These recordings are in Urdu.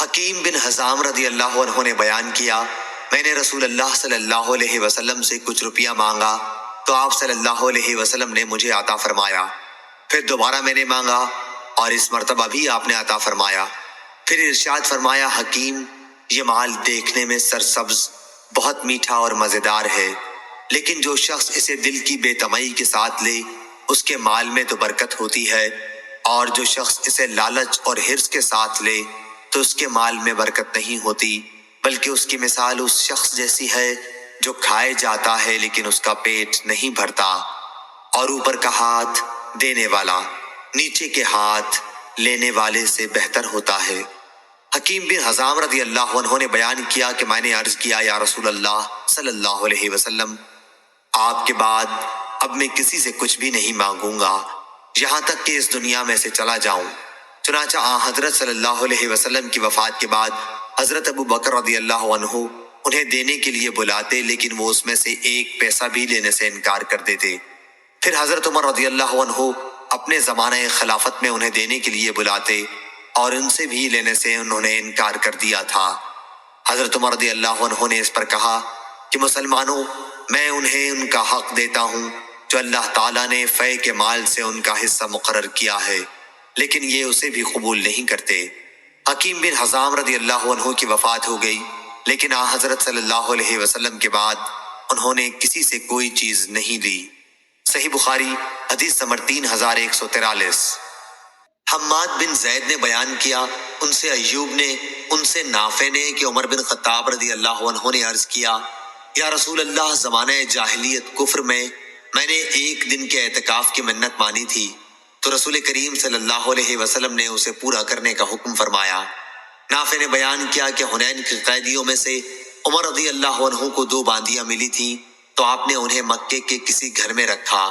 حکیم بن حزام رضی اللہ عنہ نے بیان کیا، میں نے رسول اللہ صلی اللہ علیہ وسلم سے کچھ روپیہ مانگا تو آپ صلی اللہ علیہ وسلم نے مجھے عطا فرمایا۔ پھر دوبارہ میں نے مانگا اور اس مرتبہ بھی آپ نے عطا فرمایا۔ پھر ارشاد فرمایا، حکیم، یہ مال دیکھنے میں سرسبز، بہت میٹھا اور مزیدار ہے، لیکن جو شخص اسے دل کی بے تمئی کے ساتھ لے اس کے مال میں تو برکت ہوتی ہے، اور جو شخص اسے لالچ اور حرص کے ساتھ لے تو اس کے مال میں برکت نہیں ہوتی، بلکہ اس کی مثال اس شخص جیسی ہے جو کھائے جاتا ہے لیکن اس کا پیٹ نہیں بھرتا۔ اور اوپر کا ہاتھ دینے والا نیچے کے ہاتھ لینے والے سے بہتر ہوتا ہے۔ حکیم بن حزام رضی اللہ عنہ نے بیان کیا کہ میں نے عرض کیا، یا رسول اللہ صلی اللہ علیہ وسلم، آپ کے بعد اب میں کسی سے کچھ بھی نہیں مانگوں گا یہاں تک کہ اس دنیا میں سے چلا جاؤں۔ چنانچہ حضرت صلی اللہ علیہ وسلم کی وفات کے بعد حضرت ابو بکر رضی اللہ عنہ انہیں دینے کے لیے بلاتے، لیکن وہ اس میں سے ایک پیسہ بھی لینے سے انکار کر دیتے۔ پھر حضرت عمر رضی اللہ عنہ اپنے زمانہ خلافت میں انہیں دینے کے لیے بلاتے اور ان سے بھی لینے سے انہوں نے انکار کر دیا تھا۔ حضرت عمر رضی اللہ عنہ نے اس پر کہا کہ مسلمانوں، میں انہیں ان کا حق دیتا ہوں جو اللہ تعالیٰ نے فے کے مال سے ان کا حصہ مقرر کیا ہے، لیکن یہ اسے بھی قبول نہیں کرتے۔ حکیم بن حزام رضی اللہ عنہ کی وفات ہو گئی، لیکن حضرت صلی اللہ علیہ وسلم کے بعد انہوں نے کسی سے کوئی چیز نہیں لی۔ صحیح بخاری حدیث نمبر 3143۔ حماد بن زید نے بیان کیا، ان سے ایوب نے، ان سے نافع نے کہ عمر بن خطاب رضی اللہ عنہ نے عرض کیا، یا رسول اللہ، زمانہ جاہلیت کفر میں نے ایک دن کے اعتکاف کی منت مانی تھی تو رسول کریم صلی اللہ علیہ وسلم نے اسے پورا کرنے کا حکم فرمایا۔ نافع نے بیان کیا کہ حنین کے قیدیوں میں سے عمر رضی اللہ عنہ کو 2 باندیاں ملی تھیں تو آپ نے انہیں مکے کے کسی گھر میں رکھا۔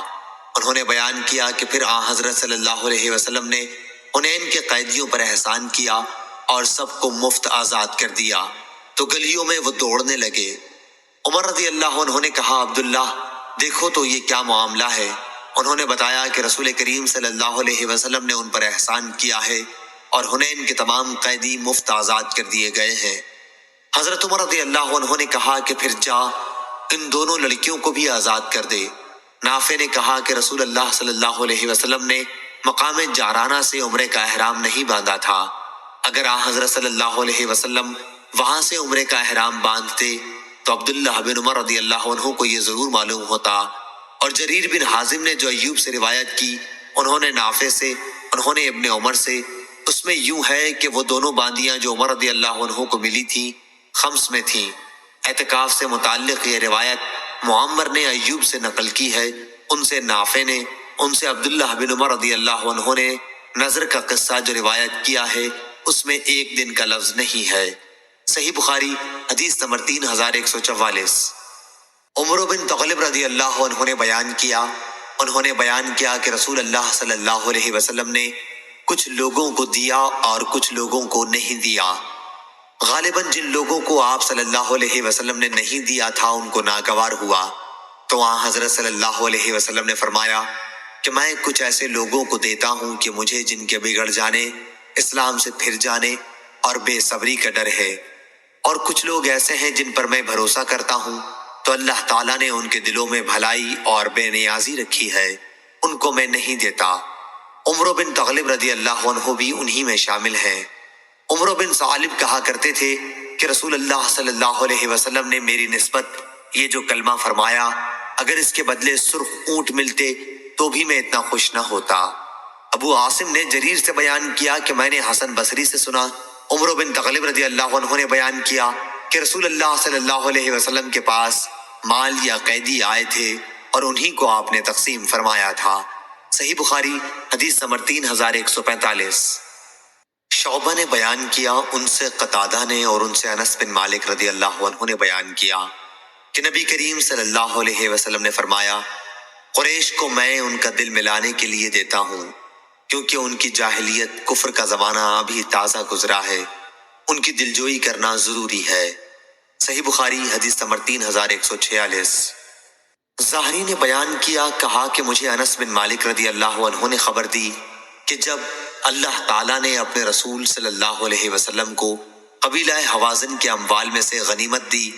انہوں نے بیان کیا کہ پھر حضرت صلی اللہ علیہ وسلم نے حنین کے قیدیوں پر احسان کیا اور سب کو مفت آزاد کر دیا تو گلیوں میں وہ دوڑنے لگے۔ عمر رضی اللہ عنہ نے کہا، عبداللہ دیکھو تو یہ کیا معاملہ ہے؟ انہوں نے بتایا کہ رسول کریم صلی اللہ علیہ وسلم نے ان پر احسان کیا ہے اور حنین کے تمام قیدی مفت آزاد کر دیے گئے ہیں۔ حضرت عمر رضی اللہ عنہ نے کہا کہ پھر جا ان دونوں لڑکیوں کو بھی آزاد کر دے۔ نافع نے کہا کہ رسول اللہ صلی اللہ علیہ وسلم نے مقام جارانہ سے عمرے کا احرام نہیں باندھا تھا۔ اگر حضرت صلی اللہ علیہ وسلم وہاں سے عمرے کا احرام باندھتے تو عبداللہ بن عمر رضی اللہ عنہ کو یہ ضرور معلوم ہوتا۔ اور جریر بن حازم نے جو ایوب سے روایت کی، انہوں نے نافع سے، انہوں نے ابن عمر سے، اس میں یوں ہے کہ وہ دونوں باندیاں جو عمر رضی اللہ عنہ کو ملی تھیں خمس میں تھیں۔ اعتکاف سے متعلق یہ روایت معمر نے ایوب سے نقل کی ہے، ان سے نافع نے، ان سے عبداللہ بن عمر رضی اللہ عنہ نے نظر کا قصہ جو روایت کیا ہے اس میں ایک دن کا لفظ نہیں ہے۔ صحیح بخاری حدیث نمبر 3144۔ عمر بن تغلب رضی اللہ عنہ نے بیان کیا، انہوں نے بیان کیا کہ رسول اللہ صلی اللہ علیہ وسلم نے کچھ لوگوں کو دیا اور کچھ لوگوں کو نہیں دیا۔ غالباً جن لوگوں کو آپ صلی اللہ علیہ وسلم نے نہیں دیا تھا ان کو ناگوار ہوا تو حضرت صلی اللہ علیہ وسلم نے فرمایا کہ میں کچھ ایسے لوگوں کو دیتا ہوں کہ مجھے جن کے بگڑ جانے، اسلام سے پھر جانے اور بے صبری کا ڈر ہے، اور کچھ لوگ ایسے ہیں جن پر میں بھروسہ کرتا ہوں تو اللہ تعالیٰ نے ان کے دلوں میں بھلائی اور بے نیازی رکھی ہے، ان کو میں نہیں دیتا۔ عمر بن تغلب رضی اللہ عنہ بھی انہی میں شامل ہیں۔ عمر بن ثعلب کہا کرتے تھے کہ رسول اللہ صلی اللہ علیہ وسلم نے میری نسبت یہ جو کلمہ فرمایا، اگر اس کے بدلے سرخ اونٹ ملتے تو بھی میں اتنا خوش نہ ہوتا۔ ابو عاصم نے جریر سے بیان کیا کہ میں نے حسن بصری سے سنا، عمر بن تغلب رضی اللہ عنہ نے بیان کیا کہ رسول اللہ صلی اللہ علیہ وسلم کے پاس مال یا قیدی آئے تھے اور انہی کو آپ نے تقسیم فرمایا تھا۔ صحیح بخاری حدیث نمبر 3145۔ شعبہ نے بیان کیا، ان سے قتادہ نے اور ان سے انس بن مالک رضی اللہ عنہ نے بیان کیا کہ نبی کریم صلی اللہ علیہ وسلم نے فرمایا، قریش کو میں ان کا دل ملانے کے لیے دیتا ہوں کیونکہ ان کی جاہلیت کفر کا زمانہ ابھی تازہ گزرا ہے، ان کی دلجوئی کرنا ضروری ہے۔ صحیح بخاری حدیث نمبر 3146۔ ظاہری نے بیان کیا، کہا کہ مجھے انس بن مالک رضی اللہ عنہ نے خبر دی کہ جب اللہ تعالیٰ نے اپنے رسول صلی اللہ علیہ وسلم کو قبیلہ حوازن کے اموال میں سے غنیمت دی،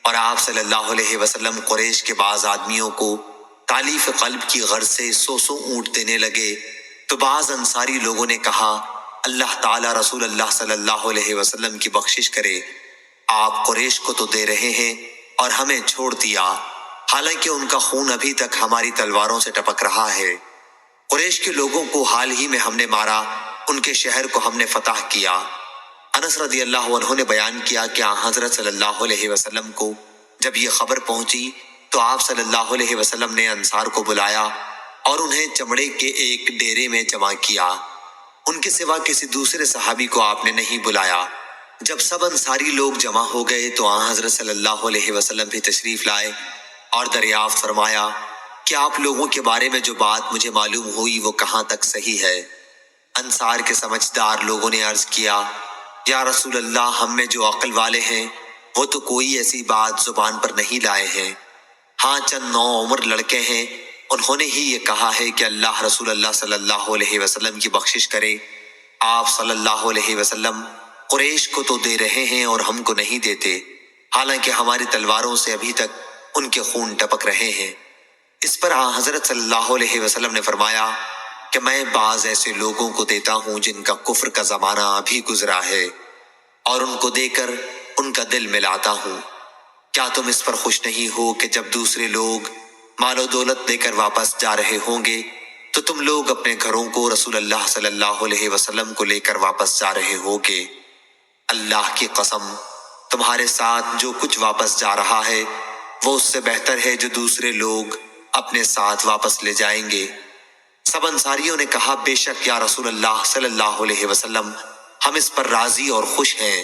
اور آپ صلی اللہ علیہ وسلم قریش کے بعض آدمیوں کو تالیف قلب کی غرض سے 100 اونٹ دینے لگے۔ تو بعض انصاری لوگوں نے کہا، اللہ تعالیٰ رسول اللہ صلی اللہ علیہ وسلم کی بخشش کرے، آپ قریش کو تو دے رہے ہیں اور ہمیں چھوڑ دیا، حالانکہ ان کا خون ابھی تک ہماری تلواروں سے ٹپک رہا ہے۔ قریش کے لوگوں کو حال ہی میں ہم نے مارا، ان کے شہر کو ہم نے فتح کیا۔ انس رضی اللہ عنہ نے بیان کیا کہ حضرت صلی اللہ علیہ وسلم کو جب یہ خبر پہنچی تو آپ صلی اللہ علیہ وسلم نے انصار کو بلایا اور انہیں چمڑے کے ایک ڈیرے میں جمع کیا۔ ان کے سوا کسی دوسرے صحابی کو آپ نے نہیں بلایا۔ جب سب انصاری لوگ جمع ہو گئے تو حضرت صلی اللہ علیہ وسلم بھی تشریف لائے اور دریافت فرمایا کہ آپ لوگوں کے بارے میں جو بات مجھے معلوم ہوئی وہ کہاں تک صحیح ہے؟ انصار کے سمجھدار لوگوں نے عرض کیا، یا رسول اللہ، ہم میں جو عقل والے ہیں وہ تو کوئی ایسی بات زبان پر نہیں لائے ہیں، ہاں چند نوعمر لڑکے ہیں، انہوں نے ہی یہ کہا ہے کہ اللہ رسول اللہ صلی اللہ علیہ وسلم کی بخشش کرے، آپ صلی اللہ علیہ وسلم قریش کو تو دے رہے ہیں اور ہم کو نہیں دیتے، حالانکہ ہماری تلواروں سے ابھی تک ان کے خون ٹپک رہے ہیں۔ اس پر حضرت صلی اللہ علیہ وسلم نے فرمایا کہ میں بعض ایسے لوگوں کو دیتا ہوں جن کا کفر کا زمانہ ابھی گزرا ہے، اور ان کو دے کر ان کا دل ملاتا ہوں۔ کیا تم اس پر خوش نہیں ہو کہ جب دوسرے لوگ مال و دولت دے کر واپس جا رہے ہوں گے تو تم لوگ اپنے گھروں کو رسول اللہ صلی اللہ علیہ وسلم کو لے کر واپس جا رہے ہوگے؟ اللہ کی قسم، تمہارے ساتھ جو کچھ واپس جا رہا ہے وہ اس سے بہتر ہے جو دوسرے لوگ اپنے ساتھ واپس لے جائیں گے۔ سب انصاریوں نے کہا، بے شک یا رسول اللہ صلی اللہ علیہ وسلم، ہم اس پر راضی اور خوش ہیں۔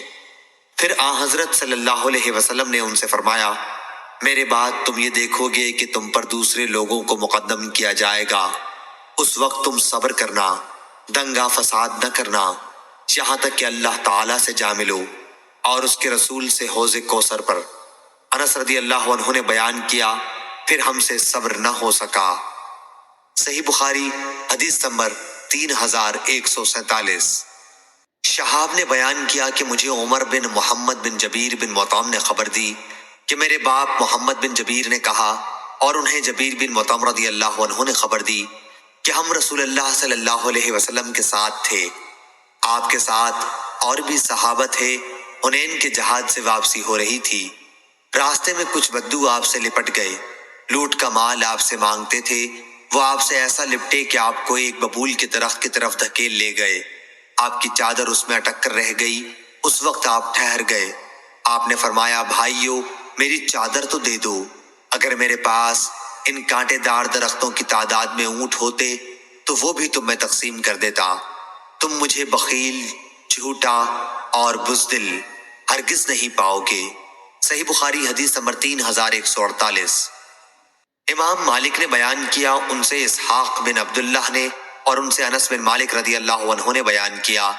پھر حضرت صلی اللہ علیہ وسلم نے ان سے فرمایا، میرے بعد تم یہ دیکھو گے کہ تم پر دوسرے لوگوں کو مقدم کیا جائے گا، اس وقت تم صبر کرنا، دنگا فساد نہ کرنا، یہاں تک کہ اللہ تعالیٰ سے جا ملو اور اس کے رسول سے حوض کوثر پر۔ انس رضی اللہ عنہ نے بیان کیا، پھر ہم سے صبر نہ ہو سکا۔ صحیح بخاری حدیث نمبر 3147۔ شہاب نے بیان کیا کہ مجھے عمر بن محمد بن جبیر بن مطعم نے خبر دی کہ میرے باپ محمد بن جبیر نے کہا، اور انہیں جبیر بن مطعم رضی اللہ عنہ نے خبر دی کہ ہم رسول اللہ صلی اللہ علیہ وسلم کے ساتھ تھے، آپ کے ساتھ اور بھی صحابہ تھے، حنین کے جہاد سے واپسی ہو رہی تھی، راستے میں کچھ بدو آپ سے لپٹ گئے، لوٹ کا مال آپ سے مانگتے تھے، وہ آپ سے ایسا لپٹے کہ آپ کو ایک ببول کے درخت کی طرف دھکیل لے گئے، آپ کی چادر اس میں اٹک کر رہ گئی، اس وقت آپ ٹھہر گئے، آپ نے فرمایا، بھائیو میری چادر تو دے دو، اگر میرے پاس ان کانٹے دار درختوں کی تعداد میں اونٹ ہوتے تو وہ بھی تم میں تقسیم کر دیتا، تم مجھے بخیل، جھوٹا اور بزدل ہرگز نہیں پاؤ گے۔ صحیح بخاری حدیث نمبر 3148۔ امام مالک نے بیان کیا، ان سے اسحاق بن عبداللہ نے اور ان سے انس بن مالک رضی اللہ عنہ نے بیان کیا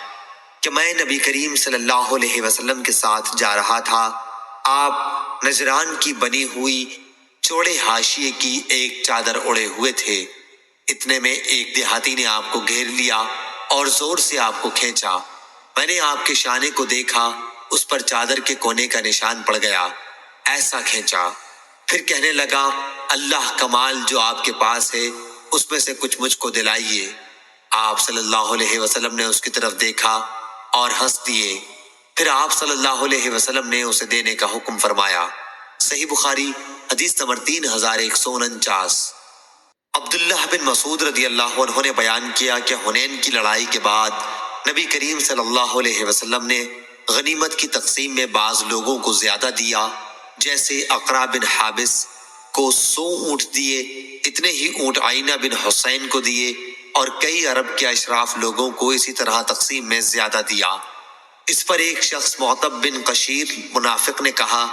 کہ میں نبی کریم صلی اللہ علیہ وسلم کے ساتھ جا رہا تھا، آپ نجران کی بنی ہوئی چوڑے حاشیے کی ایک چادر اڑے ہوئے تھے، اتنے میں ایک دیہاتی نے آپ کو گھیر لیا اور زور سے آپ کو کھینچا، میں نے آپ کے شانے کو دیکھا، اس پر چادر کے کونے کا نشان پڑ گیا، ایسا کھینچا، پھر کہنے لگا، اللہ کا مال جو آپ کے پاس ہے اس میں سے کچھ مجھ کو دلائیے۔ آپ صلی اللہ علیہ وسلم نے اس کی طرف دیکھا اور ہنس دیے، پھر آپ صلی اللہ علیہ وسلم نے اسے دینے کا حکم فرمایا۔ صحیح بخاری حدیث نمبر 3149۔ عبداللہ بن مسعود رضی اللہ عنہ نے بیان کیا کہ حنین کی لڑائی کے بعد نبی کریم صلی اللہ علیہ وسلم نے غنیمت کی تقسیم میں بعض لوگوں کو زیادہ دیا، جیسے اقرا بن حابس کو 100 اونٹ دیے، اتنے ہی اونٹ آئینہ بن حسین کو دیے، اور کئی عرب کے اشراف لوگوں کو اسی طرح تقسیم میں زیادہ دیا۔ اس پر ایک شخص معتب بن قشیر منافق نے کہا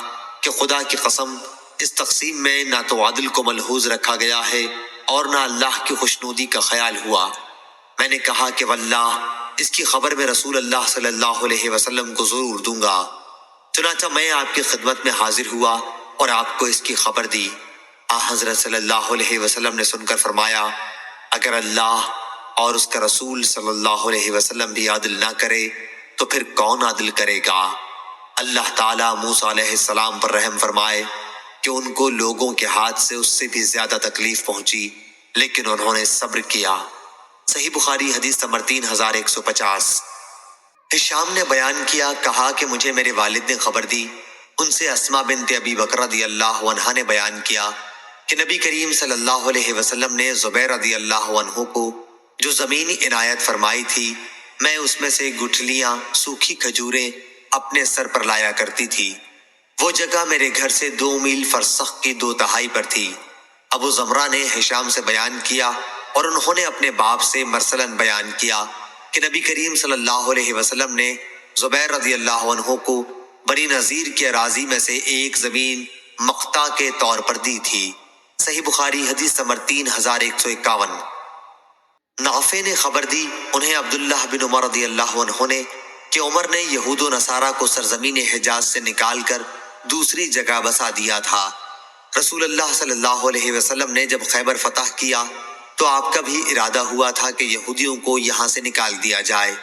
کہ خدا کی قسم، اس تقسیم میں نہ تو عدل کو ملحوظ رکھا گیا ہے اور نہ اللہ کی خوشنودی کا خیال ہوا۔ میں نے کہا کہ واللہ اس کی خبر میں رسول اللہ صلی اللہ علیہ وسلم کو ضرور دوں گا، چنانچہ میں آپ کی خدمت میں حاضر ہوا اور آپ کو اس کی خبر دی۔ حضرت صلی اللہ علیہ وسلم نے سن کر فرمایا، اگر اللہ اور اس کا رسول صلی اللہ علیہ وسلم بھی عدل نہ کرے تو پھر کون عدل کرے گا؟ اللہ تعالیٰ موسیٰ علیہ السلام پر رحم فرمائے کہ ان کو لوگوں کے ہاتھ سے اس سے بھی زیادہ تکلیف پہنچی، لیکن انہوں نے صبر کیا۔ صحیح بخاری حدیث نمبر 3150۔ ہشام نے بیان کیا، کہا کہ مجھے میرے والد نے خبر دی، ان سے اسماء بنت ابی بکر رضی اللہ عنہا نے بیان کیا کہ نبی کریم صلی اللہ علیہ وسلم نے زبیر رضی اللہ عنہ کو جو زمین عنایت فرمائی تھی، میں اس میں سے گٹھلیاں سوکھی کھجوریں اپنے سر پر لایا کرتی تھی۔ وہ جگہ میرے گھر سے 2 میل فرسخ کی 2/3 پر تھی۔ ابو زمرہ نے ہشام سے بیان کیا اور انہوں نے اپنے باپ سے مرسلاً بیان کیا کہ نبی کریم صلی اللہ علیہ وسلم نے زبیر رضی اللہ عنہ کو بنی نذیر کے اراضی میں سے ایک زمین مقطع کے طور پر دی تھی۔ صحیح بخاری حدیث نمبر 3151۔ نافع نے خبر دی انہیں عبداللہ بن عمر رضی اللہ عنہ نے کہ عمر نے یہود و نصارہ کو سرزمین حجاز سے نکال کر دوسری جگہ بسا دیا تھا۔ رسول اللہ صلی اللہ علیہ وسلم نے جب خیبر فتح کیا تو آپ کا بھی ارادہ ہوا تھا کہ یہودیوں کو یہاں سے نکال دیا جائے۔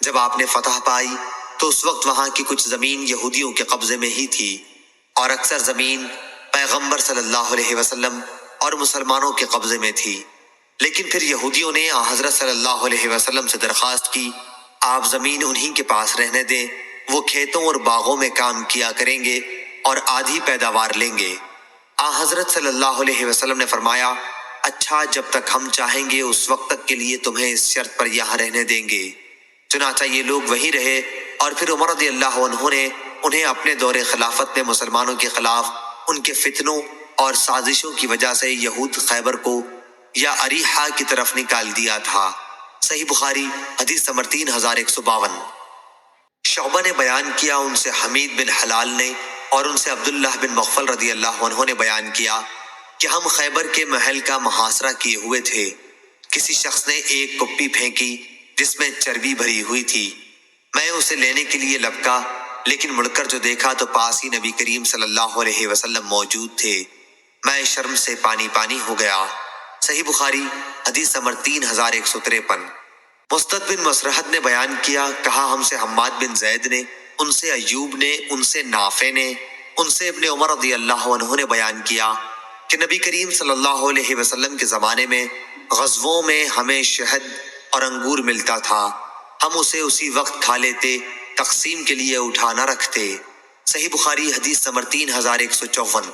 جب آپ نے فتح پائی تو اس وقت وہاں کی کچھ زمین یہودیوں کے قبضے میں ہی تھی اور اکثر زمین پیغمبر صلی اللہ علیہ وسلم اور مسلمانوں کے قبضے میں تھی۔ لیکن پھر یہودیوں نے حضرت صلی اللہ علیہ وسلم سے درخواست کی، آپ زمین انہی کے پاس رہنے دیں، وہ کھیتوں اور باغوں میں کام کیا کریں گے اور آدھی پیداوار لیں گے۔ حضرت صلی اللہ علیہ وسلم نے فرمایا، اچھا، جب تک ہم چاہیں گے اس وقت تک کے لیے تمہیں اس شرط پر یہاں رہنے دیں گے۔ چنانچہ یہ لوگ وہیں رہے اور پھر عمر رضی اللہ عنہ نے انہیں اپنے دور خلافت میں مسلمانوں کے خلاف ان کے فتنوں اور سازشوں کی وجہ سے یہود خیبر کو یا اریحہ کی طرف نکال دیا تھا۔ صحیح بخاری حدیث نمبر 3152۔ شعبہ نے بیان کیا ان سے حمید بن حلال نے اور ان سے عبداللہ بن مغفل رضی اللہ عنہ نے بیان کیا کہ ہم خیبر کے محل کا محاصرہ کیے ہوئے تھے۔ کسی شخص نے ایک کپی پھینکی جس میں چربی بھری ہوئی تھی۔ میں اسے لینے کے لیے لپکا، لیکن مڑ کر جو دیکھا تو پاس ہی نبی کریم صلی اللہ علیہ وسلم موجود تھے۔ میں شرم سے پانی پانی ہو گیا۔ صحیح بخاری حدیث نمبر 3153۔ مستد بن مسرحد نے بیان کیا، کہا ہم سے حماد بن زید نے، ان سے ایوب نے، ان سے نافع نے، ان سے ابن عمر رضی اللہ عنہ نے بیان کیا کہ نبی کریم صلی اللہ علیہ وسلم کے زمانے میں غزووں میں ہمیں شہد اور انگور ملتا تھا، ہم اسے اسی وقت کھا لیتے، تقسیم کے لیے اٹھا نہ رکھتے۔ صحیح بخاری حدیث نمبر 3154۔